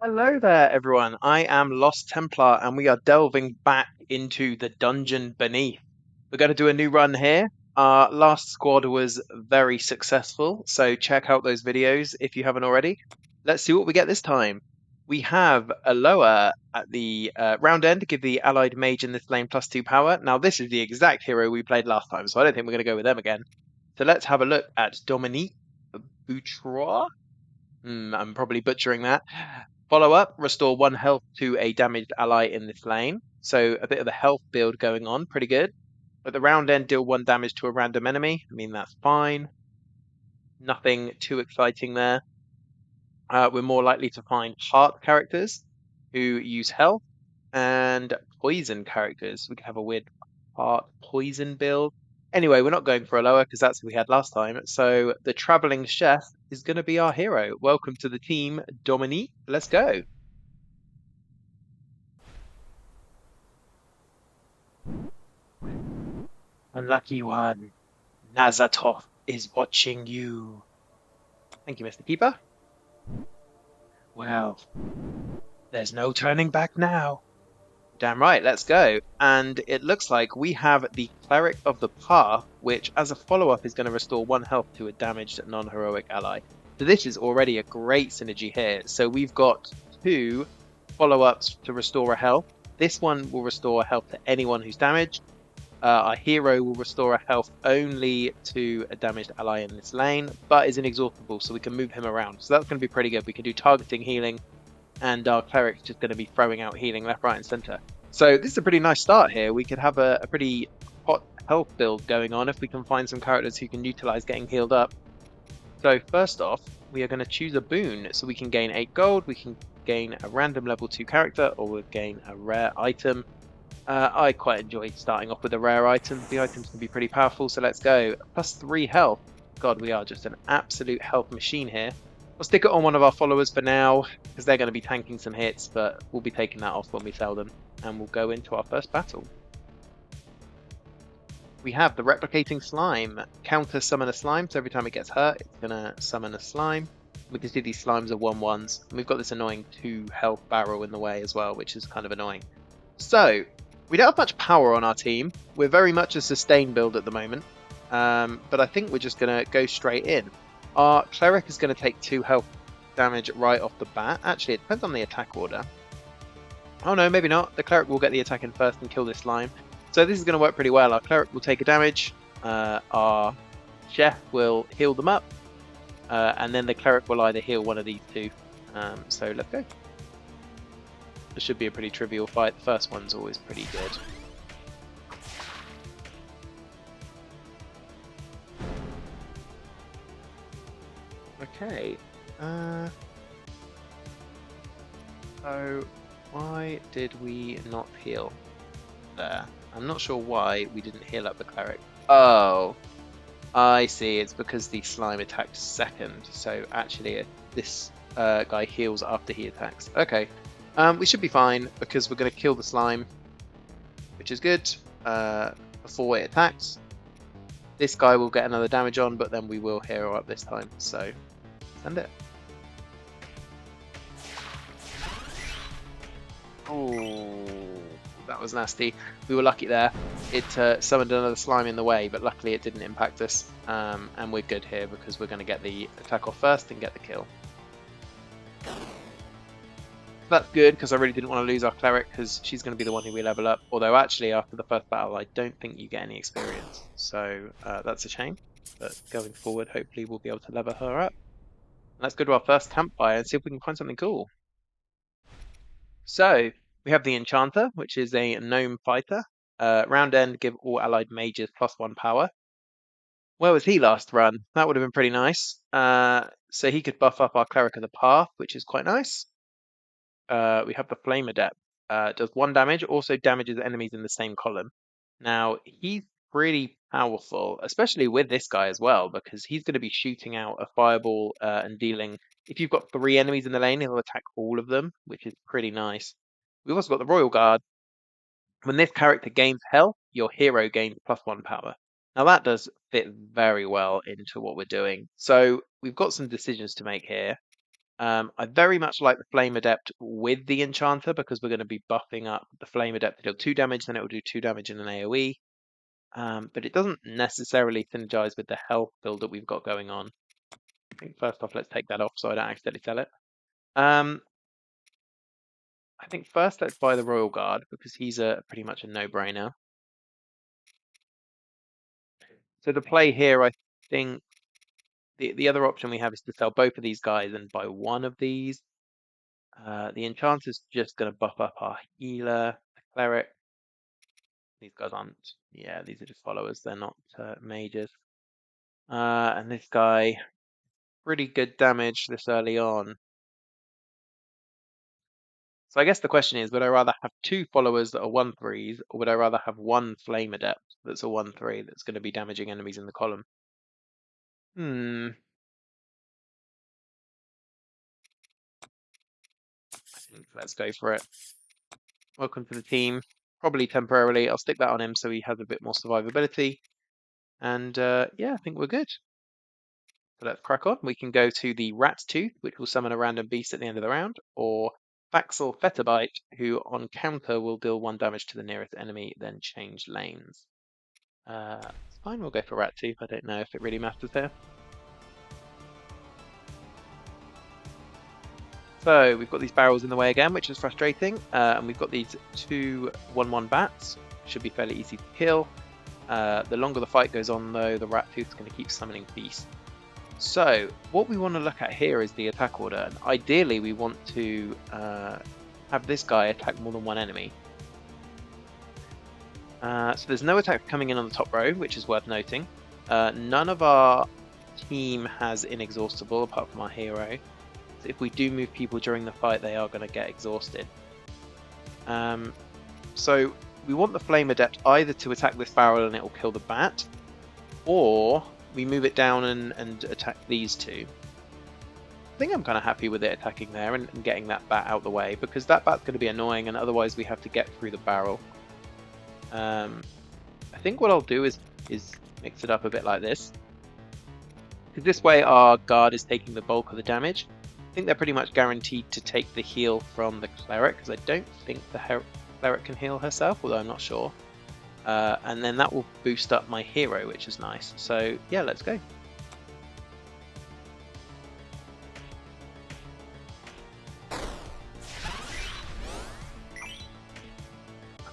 Hello there, everyone. I am Lost Templar, and we are delving back into the Dungeon Beneath. We're going to do a new run here. Our last squad was very successful, so check out those videos if you haven't already. Let's see what we get this time. We have a lower at the round end to give the allied mage in this lane +2 power. Now, this is the exact hero we played last time, so I don't think we're going to go with them again. So let's have a look at Dominique Boutrois. I'm probably butchering that. Follow up, restore 1 health to a damaged ally in this lane. So a bit of a health build going on, pretty good. At the round end, deal 1 damage to a random enemy. I mean, that's fine. Nothing too exciting there. We're more likely to find heart characters who use health and poison characters. We could have a weird heart poison build. Anyway, we're not going for a lower because that's what we had last time. So the traveling chef is going to be our hero. Welcome to the team, Dominique. Let's go. Unlucky one. Nazatov is watching you. Thank you, Mr. Keeper. Well, there's no turning back now. Damn right, let's go. And it looks like we have the Cleric of the Path, which as a follow-up is going to restore 1 health to a damaged non-heroic ally. So this is already a great synergy here. So we've got 2 follow-ups to restore a health. This one will restore health to anyone who's damaged. Our hero will restore a health only to a damaged ally in this lane, but is inexhaustible, so we can move him around. So that's going to be pretty good. We can do targeting healing, and our cleric's just going to be throwing out healing left, right, and center. So this is a pretty nice start here. We could have a pretty hot health build going on if we can find some characters who can utilize getting healed up. So first off, we are going to choose a boon. So we can gain 8 gold, we can gain a random level 2 character, or we'll gain a rare item. I quite enjoy starting off with a rare item. The items can be pretty powerful, so let's go. +3 health. God, we are just an absolute health machine here. I'll stick it on one of our followers for now, because they're going to be tanking some hits, but we'll be taking that off when we sell them. And we'll go into our first battle. We have the Replicating Slime. Counter summon a slime, so every time it gets hurt, it's going to summon a slime. We can see these slimes are 1/1s. And we've got this annoying 2 health barrel in the way as well, which is kind of annoying. So, we don't have much power on our team. We're very much a sustain build at the moment. But I think we're just going to go straight in. Our cleric is going to take 2 health damage right off the bat. Actually, it depends on the attack order. Oh no, maybe not. The cleric will get the attack in first and kill this slime. So this is going to work pretty well. Our cleric will take a damage. Our chef will heal them up. And then the cleric will either heal one of these 2. So let's go. This should be a pretty trivial fight. The first one's always pretty good. Okay. So why did we not heal there? I'm not sure why we didn't heal up the cleric. Oh, I see. It's because the slime attacked second. So actually, this guy heals after he attacks. Okay. We should be fine because we're going to kill the slime, which is good, before it attacks. This guy will get another damage on, but then we will hero up this time, so send it. Oh, that was nasty. We were lucky there. It summoned another slime in the way, but luckily it didn't impact us, and we're good here because we're going to get the attack off first and get the kill. That's good because I really didn't want to lose our cleric because she's going to be the one who we level up. Although actually after the first battle I don't think you get any experience. So that's a shame. But going forward hopefully we'll be able to level her up. And let's go to our first campfire and see if we can find something cool. So we have the Enchanter, which is a gnome fighter. Round end, give all allied mages +1 power. Where was he last run? That would have been pretty nice. So he could buff up our Cleric of the Path, which is quite nice. We have the Flame Adept. Does 1 damage, also damages enemies in the same column. Now, he's pretty powerful, especially with this guy as well, because he's going to be shooting out a fireball and dealing... If you've got 3 enemies in the lane, he'll attack all of them, which is pretty nice. We've also got the Royal Guard. When this character gains health, your hero gains +1 power. Now that does fit very well into what we're doing. So we've got some decisions to make here. I very much like the Flame Adept with the Enchanter because we're going to be buffing up the Flame Adept to deal 2 damage, then it will do 2 damage in an AoE. But it doesn't necessarily synergize with the health build that we've got going on. I think first off, let's take that off so I don't accidentally sell it. I think first let's buy the Royal Guard because he's pretty much a no-brainer. So the play here, I think the other option we have is to sell both of these guys and buy one of these. The Enchanter's just going to buff up our healer, the Cleric. These guys aren't, yeah, these are just followers. They're not mages. And this guy, pretty good damage this early on. So I guess the question is, would I rather have 2 followers that are 1/3s, or would I rather have 1 Flame Adept that's a 1/3 that's going to be damaging enemies in the column? I think let's go for it. Welcome to the team. Probably temporarily. I'll stick that on him so he has a bit more survivability. And yeah, I think we're good. So let's crack on. We can go to the Rat Tooth, which will summon a random beast at the end of the round, or Faxel Fetterbite, who on counter will deal 1 damage to the nearest enemy, then change lanes. It's fine, we'll go for Rat Tooth. I don't know if it really matters here. So we've got these barrels in the way again, which is frustrating. And we've got these 2 1/1 bats. Should be fairly easy to kill. The longer the fight goes on, though, the Rat Tooth's going to keep summoning beasts. So what we want to look at here is the attack order. And ideally, we want to have this guy attack more than 1 enemy. So there's no attack coming in on the top row, which is worth noting. None of our team has inexhaustible apart from our hero. So if we do move people during the fight, they are going to get exhausted. So we want the Flame Adept either to attack this barrel and it will kill the bat, or we move it down and attack these 2. I think I'm kind of happy with it attacking there and getting that bat out the way, because that bat's going to be annoying and otherwise we have to get through the barrel. I think what I'll do is mix it up a bit like this. Because this way our guard is taking the bulk of the damage. I think they're pretty much guaranteed to take the heal from the Cleric, because I don't think the Cleric can heal herself, although I'm not sure. And then that will boost up my hero, which is nice. So yeah, let's go.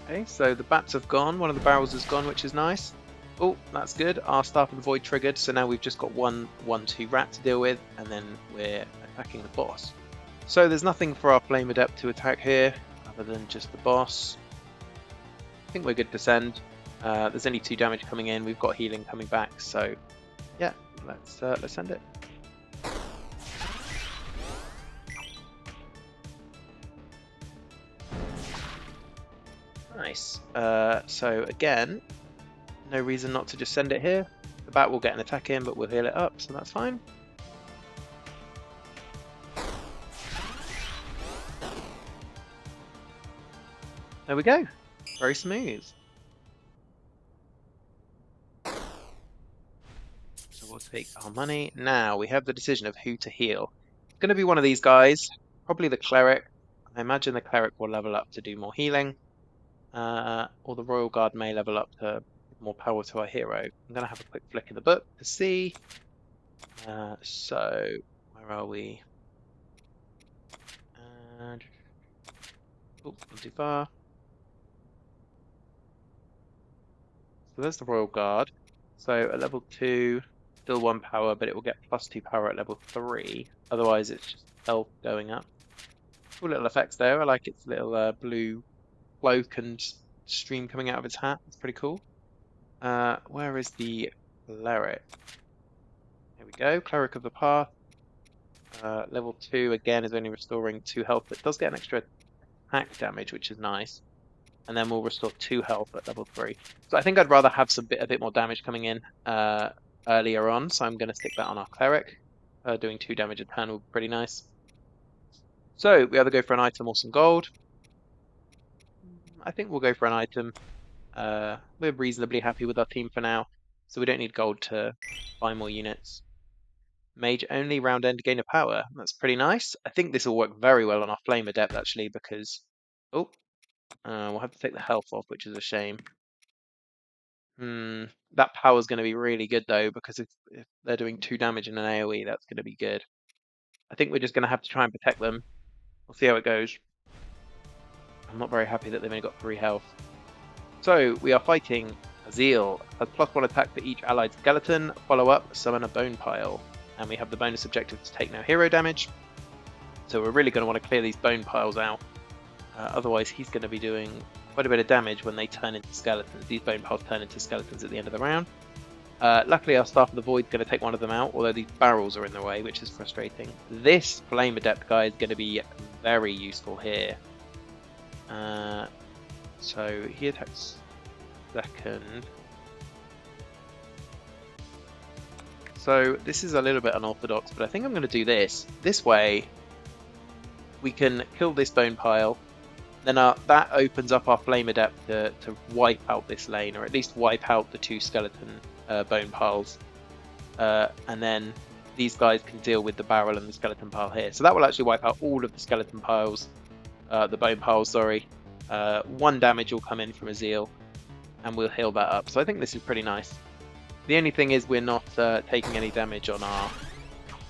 Okay, so the bats have gone, one of the barrels has gone, which is nice. Oh, that's good. Our Staff of the Void triggered, so now we've just got 1/2 rat to deal with, and then we're attacking the boss. So there's nothing for our Flame Adept to attack here, other than just the boss. I think we're good to send. There's only 2 damage coming in, we've got healing coming back, so yeah, let's send it. Nice. So again, no reason not to just send it here. The bat will get an attack in, but we'll heal it up, so that's fine. There we go. Very smooth. So we'll take our money. Now we have the decision of who to heal. It's going to be one of these guys, probably the Cleric. I imagine the Cleric will level up to do more healing. Or the Royal Guard may level up to give more power to our hero. I'm going to have a quick flick in the book to see. So, where are we? Oh, not too far. So there's the Royal Guard. So at level 2, still 1 power, but it will get +2 power at level 3. Otherwise, it's just health going up. Cool little effects there. I like its little blue cloak and stream coming out of its hat. It's pretty cool. Where is the Cleric? There we go. Cleric of the Path. Level 2 again is only restoring 2 health, but it does get an extra attack damage, which is nice. And then we'll restore 2 health at level 3. So I think I'd rather have a bit more damage coming in earlier on, so I'm going to stick that on our Cleric. Doing 2 damage a turn will be pretty nice. So we either go for an item or some gold. I think we'll go for an item. We're reasonably happy with our team for now, so we don't need gold to buy more units. Mage only, round end, gain of power. That's pretty nice. I think this will work very well on our Flame Adept, actually, because... Oh, we'll have to take the health off, which is a shame. That power's going to be really good, though, because if they're doing 2 damage in an AoE, that's going to be good. I think we're just going to have to try and protect them. We'll see how it goes. I'm not very happy that they've only got 3 health. So, we are fighting Azil. Has +1 attack for each allied skeleton. Follow up, summon a bone pile. And we have the bonus objective to take no hero damage. So we're really going to want to clear these bone piles out. Otherwise, he's going to be doing quite a bit of damage when they turn into skeletons. These bone piles turn into skeletons at the end of the round. Luckily, our Staff of the Void is going to take one of them out, although these barrels are in the way, which is frustrating. This Flame Adept guy is going to be very useful here. So he attacks second. So this is a little bit unorthodox, but I think I'm going to do this. This way, we can kill this bone pile. Then that opens up our Flame Adept to wipe out this lane, or at least wipe out the 2 skeleton bone piles. And then these guys can deal with the barrel and the skeleton pile here. So that will actually wipe out all of the skeleton piles, the bone piles, sorry. 1 damage will come in from Azil, and we'll heal that up. So I think this is pretty nice. The only thing is we're not taking any damage on our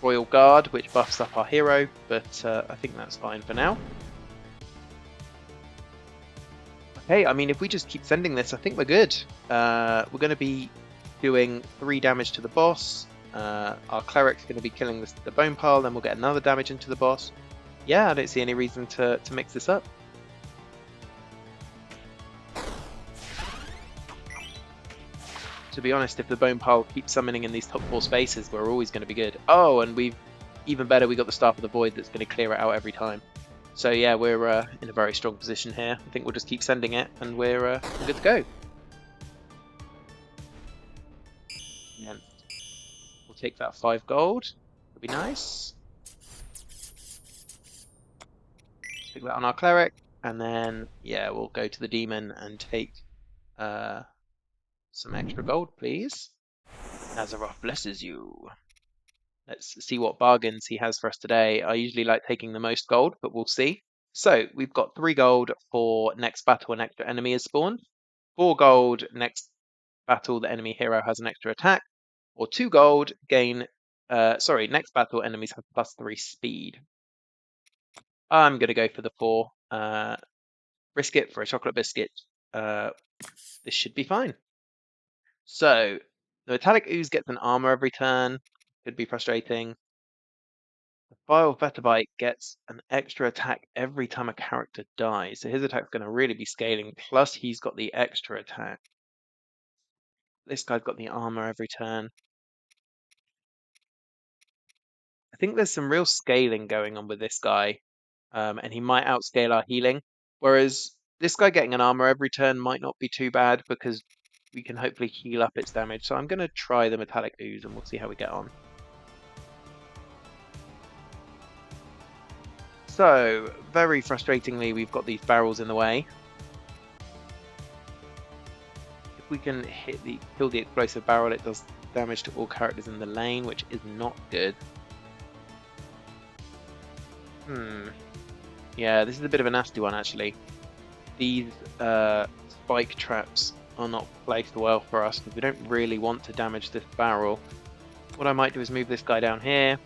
Royal Guard, which buffs up our hero, but I think that's fine for now. Okay, I mean, if we just keep sending this, I think we're good. We're going to be doing 3 damage to the boss. Our Cleric's going to be killing the bone pile, then we'll get another damage into the boss. Yeah, I don't see any reason to mix this up. To be honest, if the bone pile keeps summoning in these top 4 spaces, we're always going to be good. Oh, and even better, we got the Staff of the Void that's going to clear it out every time. So yeah, we're in a very strong position here. I think we'll just keep sending it, and we're good to go. Yeah. We'll take that 5 gold. It'll be nice. Stick that on our Cleric, and then yeah, we'll go to the Demon and take some extra gold, please. Azeroth blesses you. Let's see what bargains he has for us today. I usually like taking the most gold, but we'll see. So we've got 3 gold for next battle an extra enemy is spawned. 4 gold next battle the enemy hero has an extra attack. Or 2 gold gain... next battle enemies have +3 speed. I'm going to go for the 4. Risk it for a chocolate biscuit. This should be fine. So, the Metallic Ooze gets an armor every turn. Could be frustrating. The File Vetabite gets an extra attack every time a character dies. So his attack's going to really be scaling. Plus, he's got the extra attack. This guy's got the armor every turn. I think there's some real scaling going on with this guy. And he might outscale our healing. Whereas this guy getting an armor every turn might not be too bad because we can hopefully heal up its damage. So I'm going to try the Metallic Ooze and we'll see how we get on. So, very frustratingly, we've got these barrels in the way. If we can kill the explosive barrel, it does damage to all characters in the lane, which is not good. Yeah, this is a bit of a nasty one, actually. These spike traps are not placed well for us, because we don't really want to damage this barrel. What I might do is move this guy down here.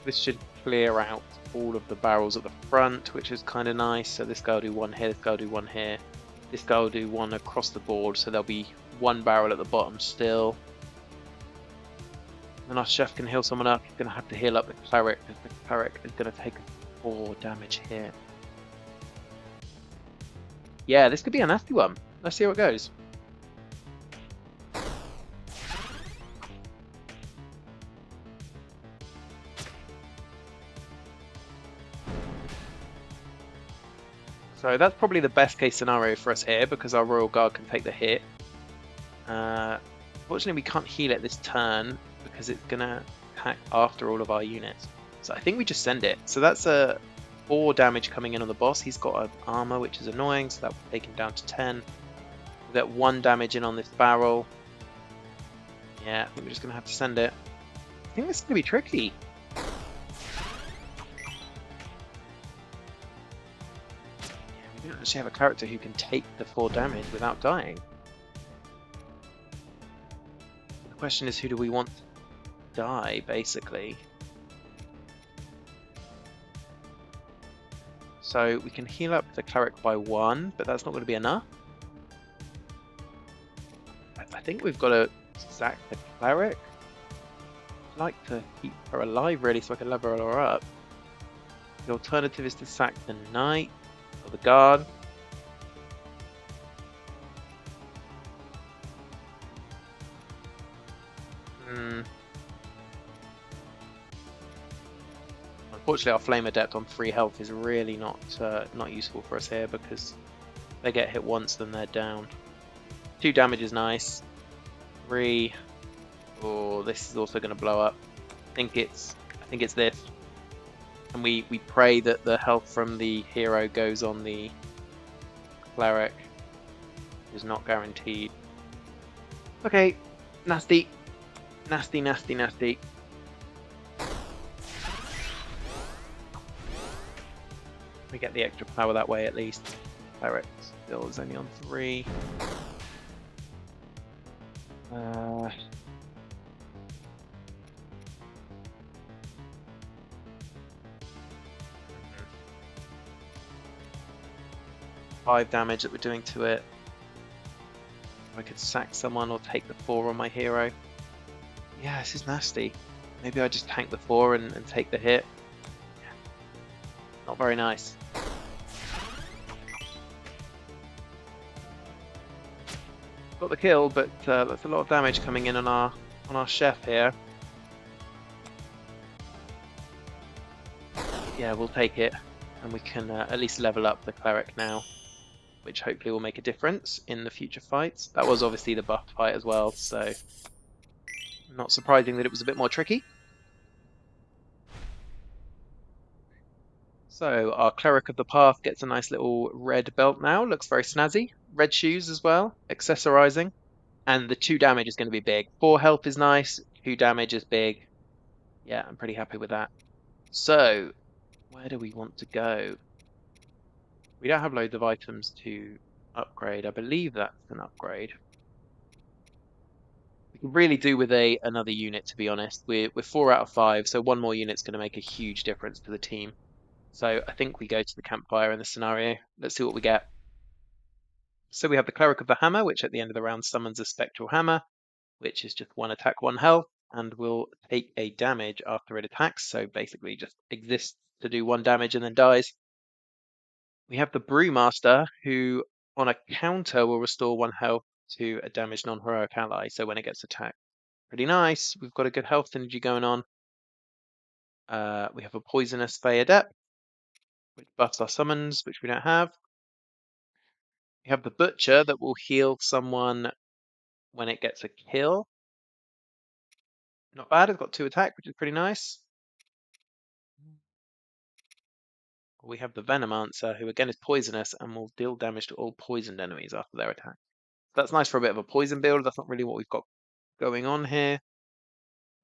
This should clear out all of the barrels at the front, which is kind of nice. So this guy will do 1 here, this guy will do 1 here. This guy will do 1 across the board, so there'll be 1 barrel at the bottom still. Then our chef can heal someone up. He's going to have to heal up the Cleric, because the Cleric is going to take 4 damage here. Yeah, this could be a nasty one. Let's see how it goes. So that's probably the best case scenario for us here, because our Royal Guard can take the hit. Fortunately, we can't heal it this turn, because it's going to attack after all of our units. So I think we just send it. So that's a 4 damage coming in on the boss. He's got an armor, which is annoying, so that will take him down to 10. We'll get 1 damage in on this barrel. Yeah, I think we're just going to have to send it. I think this is going to be tricky. Yeah, we don't actually have a character who can take the 4 damage without dying. The question is, who do we want to die, basically? So we can heal up the cleric by 1, but that's not going to be enough. I think we've got to sack the cleric. I'd like to keep her alive, really, so I can level her up. The alternative is to sack the knight or the guard. Unfortunately, our Flame Adept on 3 health is really not useful for us here because they get hit once, then they're down. 2 damage is nice. 3. Oh, this is also going to blow up. I think it's this. And we pray that the health from the hero goes on the cleric. Is not guaranteed. Okay, nasty. Nasty, nasty, nasty. We get the extra power that way at least. Cleric still is only on 3. 5 damage that we're doing to it. I could sack someone or take the 4 on my hero. Yeah, this is nasty. Maybe I just tank the 4 and take the hit. Not very nice. Got the kill, but that's a lot of damage coming in on our chef here. Yeah, we'll take it, and we can at least level up the cleric now, which hopefully will make a difference in the future fights. That was obviously the buff fight as well, so not surprising that it was a bit more tricky. So our Cleric of the Path gets a nice little red belt now. Looks very snazzy. Red shoes as well, accessorizing. And the 2 damage is going to be big. 4 health is nice, 2 damage is big. Yeah, I'm pretty happy with that. So, where do we want to go? We don't have loads of items to upgrade. I believe that's an upgrade. We can really do with another unit, to be honest. We're 4 out of 5, so 1 more unit's going to make a huge difference to the team. So I think we go to the campfire in this scenario. Let's see what we get. So we have the Cleric of the Hammer, which at the end of the round summons a Spectral Hammer, which is just 1 attack, 1 health, and will take a damage after it attacks. So basically just exists to do 1 damage and then dies. We have the Brewmaster, who on a counter will restore 1 health to a damaged non-heroic ally, so when it gets attacked. Pretty nice. We've got a good health synergy going on. We have a Poisonous Fey Adept, which buffs our summons, which we don't have. We have the Butcher that will heal someone when it gets a kill. Not bad, it's got 2 attack, which is pretty nice. We have the Venomancer, who again is poisonous and will deal damage to all poisoned enemies after their attack. So that's nice for a bit of a poison build. That's not really what we've got going on here.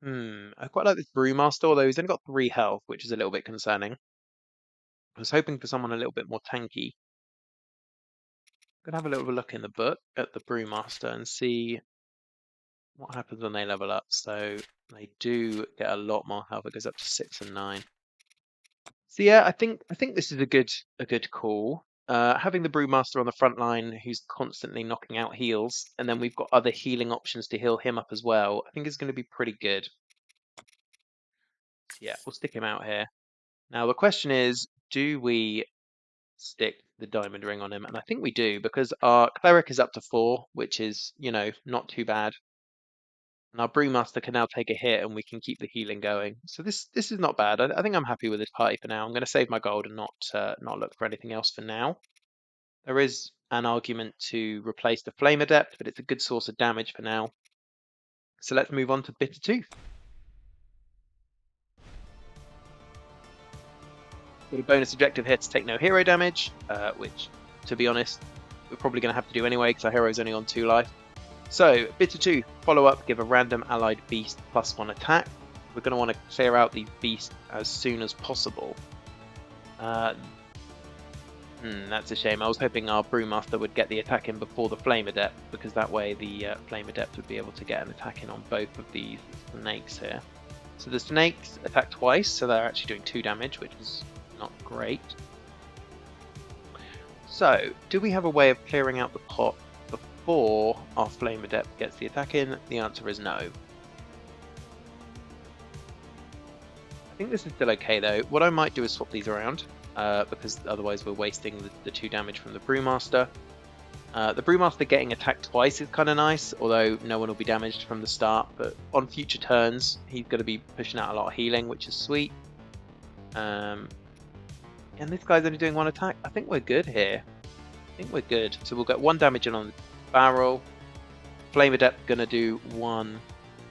I quite like this Brewmaster, although he's only got 3 health, which is a little bit concerning. I was hoping for someone a little bit more tanky. I'm gonna have a little look in the book at the Brewmaster and see what happens when they level up. So they do get a lot more health. It goes up to 6 and 9. So yeah, I think this is a good call. Having the Brewmaster on the front line, who's constantly knocking out heals, and then we've got other healing options to heal him up as well. I think is going to be pretty good. So yeah, we'll stick him out here. Now the question is, do we stick the diamond ring on him? And I think we do, because our cleric is up to 4, which is, not too bad. And our Brewmaster can now take a hit and we can keep the healing going. So this is not bad. I think I'm happy with this party for now. I'm going to save my gold and not look for anything else for now. There is an argument to replace the Flame Adept, but it's a good source of damage for now. So let's move on to Bitter Tooth. Got a bonus objective here to take no hero damage, which, to be honest, we're probably going to have to do anyway because our hero's only on 2 life. So, Bitter Tooth, follow up, give a random allied beast +1 attack. We're going to want to clear out these beasts as soon as possible. That's a shame. I was hoping our Brewmaster would get the attack in before the Flame Adept, because that way the Flame Adept would be able to get an attack in on both of these snakes here. So the snakes attack twice, so they're actually doing 2 damage, which is not great. So, do we have a way of clearing out the pot before our Flame Adept gets the attack in? The answer is no. I think this is still okay though. What I might do is swap these around, because otherwise we're wasting the 2 damage from the Brewmaster. The Brewmaster getting attacked twice is kind of nice, although no one will be damaged from the start, but on future turns he's going to be pushing out a lot of healing, which is sweet. And this guy's only doing 1 attack. I think we're good here. I think we're good. So we'll get 1 damage in on the barrel. Flame Adept going to do 1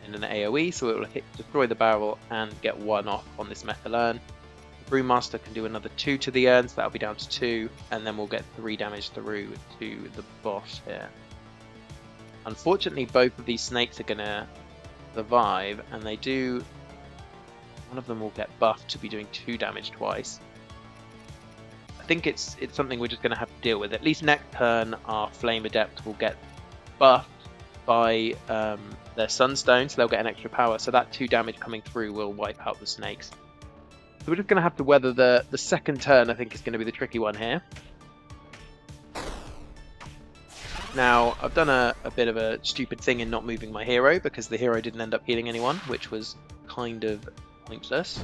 in an AoE, so it will destroy the barrel and get 1 off on this Metal Urn. Brewmaster can do another 2 to the urn, so that'll be down to 2, and then we'll get 3 damage through to the boss here. Unfortunately, both of these snakes are going to survive, and they do... One of them will get buffed to be doing 2 damage twice. I think it's something we're just going to have to deal with. At least next turn, our Flame Adept will get buffed by their Sunstone, so they'll get an extra power, so that 2 damage coming through will wipe out the snakes. So we're just going to have to weather the second turn, I think is going to be the tricky one here. Now, I've done a bit of a stupid thing in not moving my hero, because the hero didn't end up healing anyone, which was kind of pointless.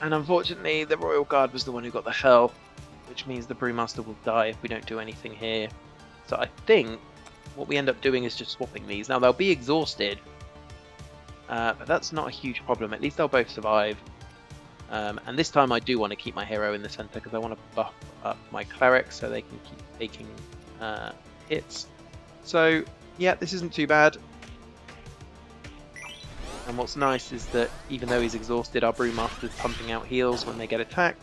And unfortunately, the Royal Guard was the one who got the health, which means the Brewmaster will die if we don't do anything here. So I think what we end up doing is just swapping these. Now, they'll be exhausted, but that's not a huge problem. At least they'll both survive. And this time I do want to keep my hero in the center because I want to buff up my cleric so they can keep taking hits. So yeah, this isn't too bad. And what's nice is that even though he's exhausted, our Brewmaster's pumping out heals when they get attacked.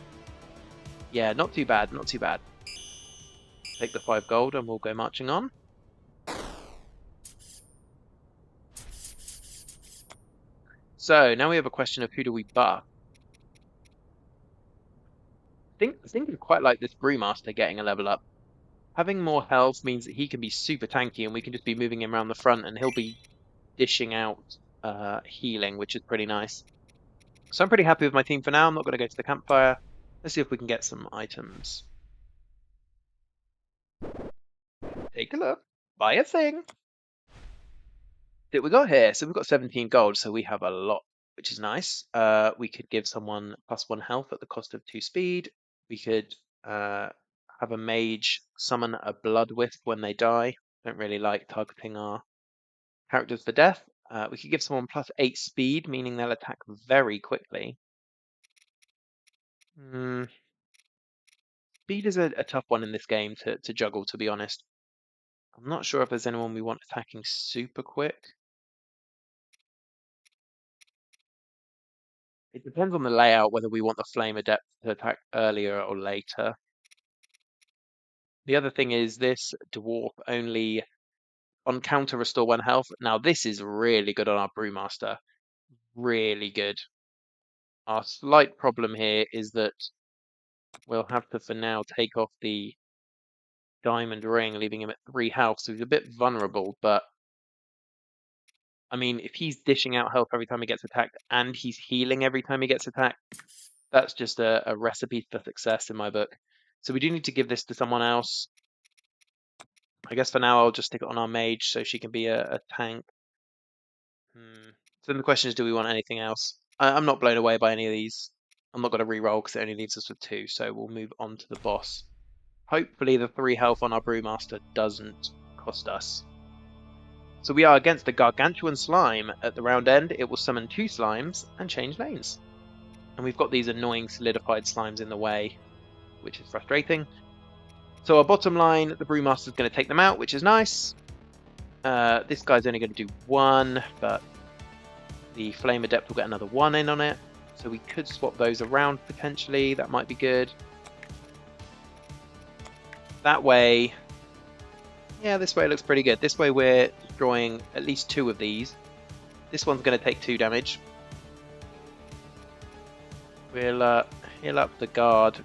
Yeah, not too bad, not too bad. Take the 5 gold and we'll go marching on. So now we have a question of who do we buff. I think I quite like this Brewmaster getting a level up. Having more health means that he can be super tanky and we can just be moving him around the front and he'll be dishing out healing, which is pretty nice. So I'm pretty happy with my team for now. I'm not going to go to the campfire. Let's see if we can get some items. Take a look. Buy a thing. What we got here? So we've got 17 gold, so we have a lot, which is nice. We could give someone +1 health at the cost of 2 speed. We could have a mage summon a blood wisp when they die. Don't really like targeting our characters for death. We could give someone +8 speed, meaning they'll attack very quickly. Speed is a tough one in this game to juggle, to be honest. I'm not sure if there's anyone we want attacking super quick. It depends on the layout whether we want the Flame Adept to attack earlier or later. The other thing is this dwarf only on counter restore 1 health. Now this is really good on our Brewmaster. Really good. Our slight problem here is that we'll have to for now take off the diamond ring, leaving him at 3 health, so he's a bit vulnerable, but I mean, if he's dishing out health every time he gets attacked and he's healing every time he gets attacked, that's just a recipe for success in my book. So we do need to give this to someone else. I guess for now I'll just stick it on our mage so she can be a tank. So then the question is, do we want anything else? I'm not blown away by any of these. I'm not going to re-roll because it only leaves us with 2, so we'll move on to the boss. Hopefully the 3 health on our Brewmaster doesn't cost us. So we are against a gargantuan slime. At the round end, it will summon 2 slimes and change lanes. And we've got these annoying solidified slimes in the way, which is frustrating. So our bottom line, the Brewmaster is going to take them out, which is nice. This guy's only going to do 1, but the Flame Adept will get another 1 in on it. So we could swap those around potentially. That might be good. That way, Yeah, this way looks pretty good. This way we're destroying at least 2 of these. This one's going to take 2 damage. We'll heal up the guard.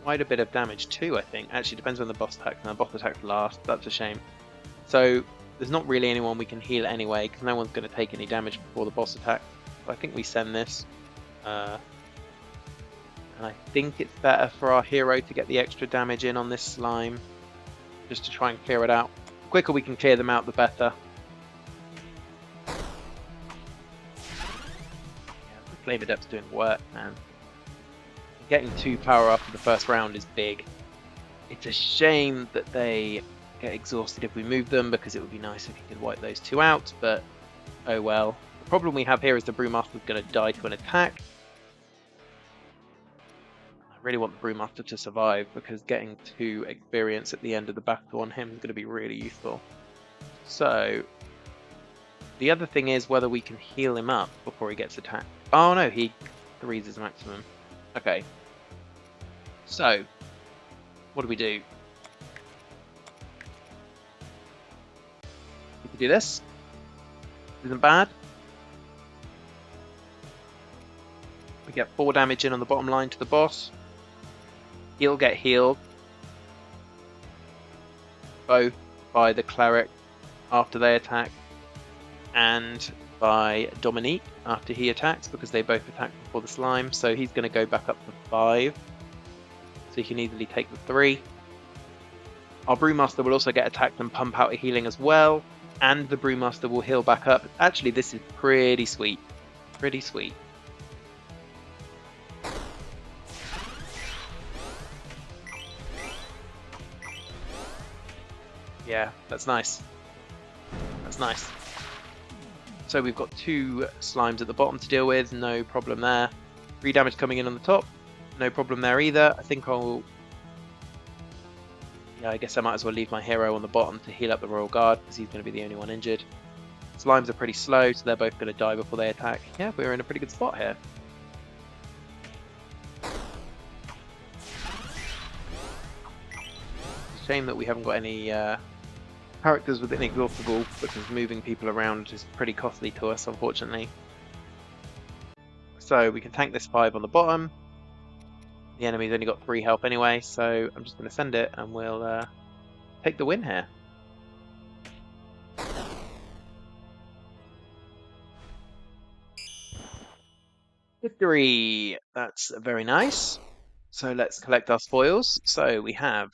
Quite a bit of damage too, I think. Actually, depends when the boss attacks. Now, the boss attacks last. That's a shame. So there's not really anyone we can heal anyway, because no one's going to take any damage before the boss attack. So I think we send this. And I think it's better for our hero to get the extra damage in on this slime, just to try and clear it out. The quicker we can clear them out, the better. Yeah, the Flame Adept's doing work, man. Getting 2 power after the first round is big. It's a shame that they get exhausted if we move them, because it would be nice if you could wipe those 2 out, but oh well. The problem we have here is the Brewmaster's going to die to an attack. I really want the Brewmaster to survive, because getting 2 experience at the end of the battle on him is going to be really useful. So, the other thing is whether we can heal him up before he gets attacked. Oh no, he 3's his maximum. Okay. So, what do we do? We can do this. Isn't bad. We get 4 damage in on the bottom line to the boss. He'll get healed both by the cleric after they attack and by Dominique after he attacks, because they both attack before the slime. So he's going to go back up to 5. So he can easily take the 3. Our Brewmaster will also get attacked and pump out a healing as well. And the Brewmaster will heal back up. Actually, this is pretty sweet. Pretty sweet. Yeah, that's nice. That's nice. So we've got 2 slimes at the bottom to deal with. No problem there. 3 damage coming in on the top. No problem there either. I think I'll... Yeah, I guess I might as well leave my hero on the bottom to heal up the Royal Guard, because he's going to be the only one injured. Slimes are pretty slow, so they're both going to die before they attack. Yeah, we're in a pretty good spot here. It's a shame that we haven't got any characters with inexhaustible, because moving people around is pretty costly to us, unfortunately. So we can tank this 5 on the bottom. The enemy's only got 3 health anyway, so I'm just going to send it and we'll take the win here. Victory! That's very nice. So let's collect our spoils. So we have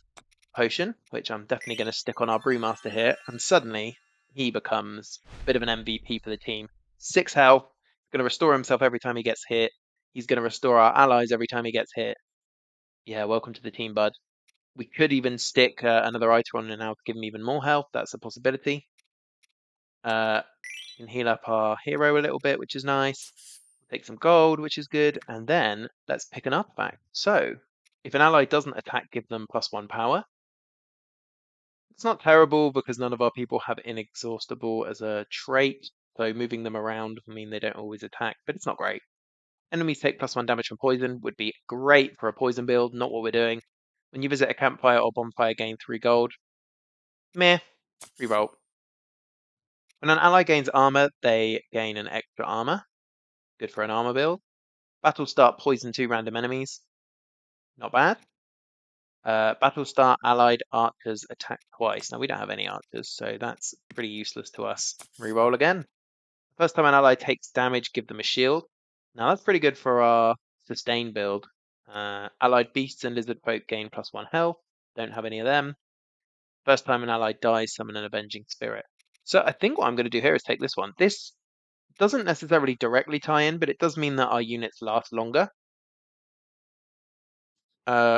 Potion, which I'm definitely going to stick on our Brewmaster here, and suddenly he becomes a bit of an MVP for the team. 6 health, going to restore himself every time he gets hit. He's going to restore our allies every time he gets hit. Yeah, welcome to the team, bud. We could even stick another item on now to give him even more health. That's a possibility. Can heal up our hero a little bit, which is nice. Take some gold, which is good. And then let's pick an artifact. So, if an ally doesn't attack, give them +1 power. It's not terrible, because none of our people have inexhaustible as a trait. So moving them around will mean they don't always attack, but it's not great. Enemies take +1 damage from poison would be great for a poison build, not what we're doing. When you visit a campfire or bonfire, gain 3 gold. Meh. Reroll. When an ally gains armor, they gain an extra armor. Good for an armor build. Battle start, poison 2 random enemies. Not bad. Battle start, allied archers attack twice. Now we don't have any archers, so that's pretty useless to us. Reroll again. First time an ally takes damage, give them a shield. Now that's pretty good for our sustain build. Allied beasts and lizard folk gain +1 health. Don't have any of them. First time an ally dies, summon an avenging spirit. So I think what I'm going to do here is take this one. This doesn't necessarily directly tie in, but it does mean that our units last longer.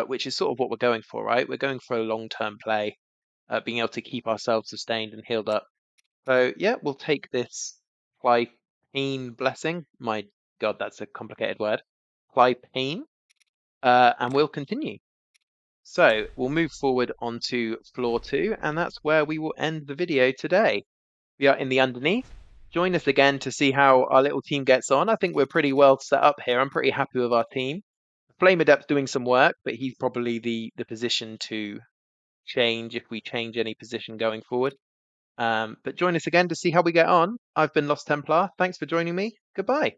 Which is sort of what we're going for, right? We're going for a long-term play, being able to keep ourselves sustained and healed up. So yeah, we'll take this Fly Pain Blessing. My God, that's a complicated word. Fly Pain. And we'll continue. So we'll move forward onto floor 2, and that's where we will end the video today. We are in the underneath. Join us again to see how our little team gets on. I think we're pretty well set up here. I'm pretty happy with our team. Flame Adept's doing some work, but he's probably the position to change if we change any position going forward. But join us again to see how we get on. I've been Lost Templar. Thanks for joining me. Goodbye.